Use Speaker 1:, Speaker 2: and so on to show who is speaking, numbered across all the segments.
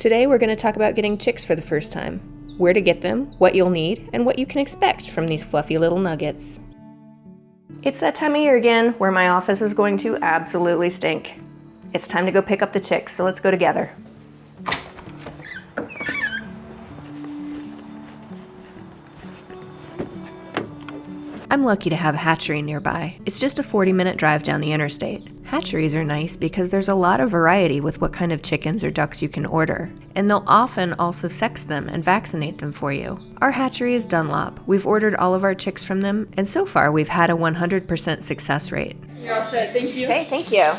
Speaker 1: Today we're going to talk about getting chicks for the first time, where to get them, what you'll need, and what you can expect from these fluffy little nuggets. It's that time of year again where my office is going to absolutely stink. It's time to go pick up the chicks, so let's go together. I'm lucky to have a hatchery nearby. It's just a 40-minute drive down the interstate. Hatcheries are nice because there's a lot of variety with what kind of chickens or ducks you can order, and they'll often also sex them and vaccinate them for you. Our hatchery is Dunlop. We've ordered all of our chicks from them, and so far we've had a 100% success rate.
Speaker 2: You're all set. Thank you.
Speaker 1: Okay, thank you.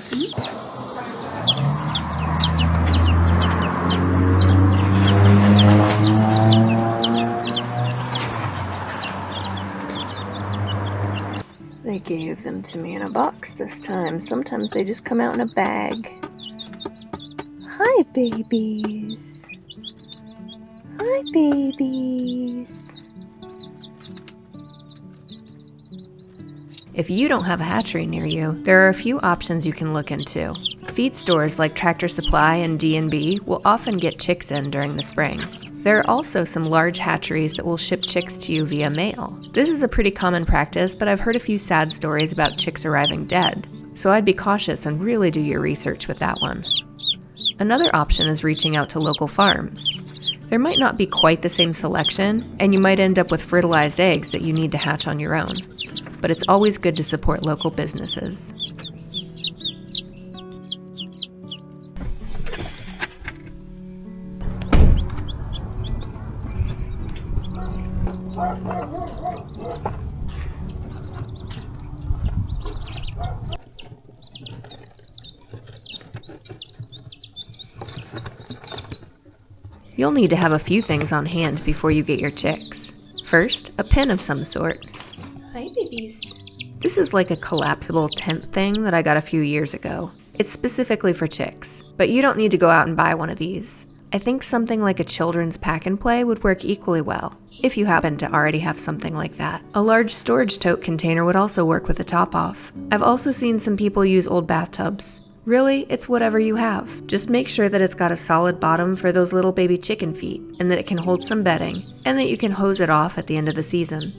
Speaker 1: They gave them to me in a box this time. Sometimes they just come out in a bag. Hi, babies. Hi, babies. If you don't have a hatchery near you, there are a few options you can look into. Feed stores like Tractor Supply and D&B will often get chicks in during the spring. There are also some large hatcheries that will ship chicks to you via mail. This is a pretty common practice, but I've heard a few sad stories about chicks arriving dead, so I'd be cautious and really do your research with that one. Another option is reaching out to local farms. There might not be quite the same selection, and you might end up with fertilized eggs that you need to hatch on your own, but it's always good to support local businesses. You'll need to have a few things on hand before you get your chicks. First, a pen of some sort. Hi, babies. This is like a collapsible tent thing that I got a few years ago. It's specifically for chicks, but you don't need to go out and buy one of these. I think something like a children's pack and play would work equally well, if you happen to already have something like that. A large storage tote container would also work with the top off. I've also seen some people use old bathtubs. Really, it's whatever you have. Just make sure that it's got a solid bottom for those little baby chicken feet, and that it can hold some bedding, and that you can hose it off at the end of the season.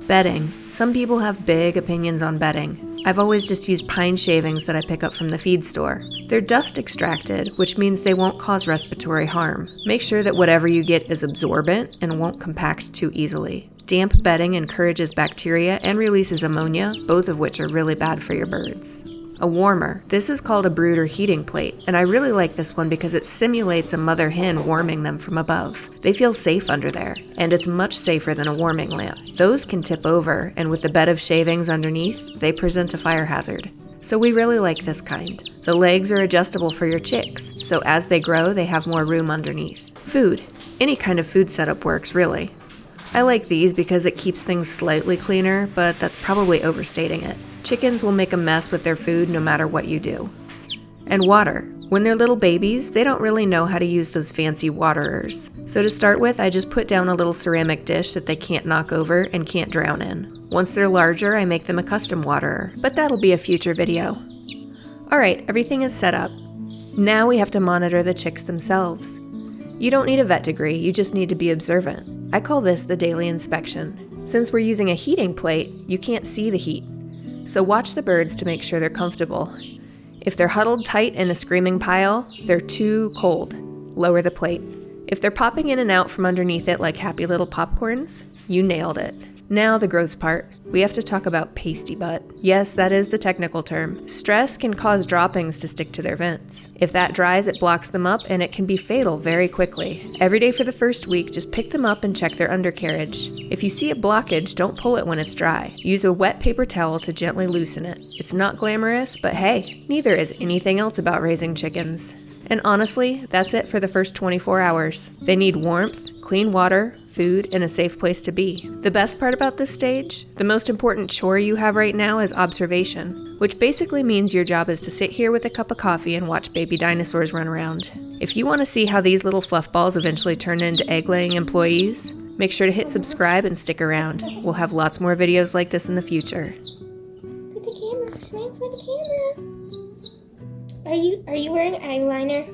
Speaker 1: Bedding. Some people have big opinions on bedding. I've always just used pine shavings that I pick up from the feed store. They're dust extracted, which means they won't cause respiratory harm. Make sure that whatever you get is absorbent and won't compact too easily. Damp bedding encourages bacteria and releases ammonia, both of which are really bad for your birds. A warmer. This is called a brooder heating plate, and I really like this one because it simulates a mother hen warming them from above. They feel safe under there, and it's much safer than a warming lamp. Those can tip over, and with the bed of shavings underneath, they present a fire hazard. So we really like this kind. The legs are adjustable for your chicks, so as they grow, they have more room underneath. Food. Any kind of food setup works, really. I like these because it keeps things slightly cleaner, but that's probably overstating it. Chickens will make a mess with their food no matter what you do. And water. When they're little babies, they don't really know how to use those fancy waterers. So to start with, I just put down a little ceramic dish that they can't knock over and can't drown in. Once they're larger, I make them a custom waterer, but that'll be a future video. Alright, everything is set up. Now we have to monitor the chicks themselves. You don't need a vet degree, you just need to be observant. I call this the daily inspection. Since we're using a heating plate, you can't see the heat. So watch the birds to make sure they're comfortable. If they're huddled tight in a screaming pile, they're too cold. Lower the plate. If they're popping in and out from underneath it like happy little popcorns, you nailed it. Now the gross part. We have to talk about pasty butt. Yes, that is the technical term. Stress can cause droppings to stick to their vents. If that dries, it blocks them up and it can be fatal very quickly. Every day for the first week, just pick them up and check their undercarriage. If you see a blockage, don't pull it when it's dry. Use a wet paper towel to gently loosen it. It's not glamorous, but hey, neither is anything else about raising chickens. And honestly, that's it for the first 24 hours. They need warmth, clean water, food, and a safe place to be. The best part about this stage, the most important chore you have right now is observation, which basically means your job is to sit here with a cup of coffee and watch baby dinosaurs run around. If you want to see how these little fluff balls eventually turn into egg-laying employees, make sure to hit subscribe and stick around. We'll have lots more videos like this in the future.
Speaker 3: For the camera, smile for the camera. Are you wearing eyeliner?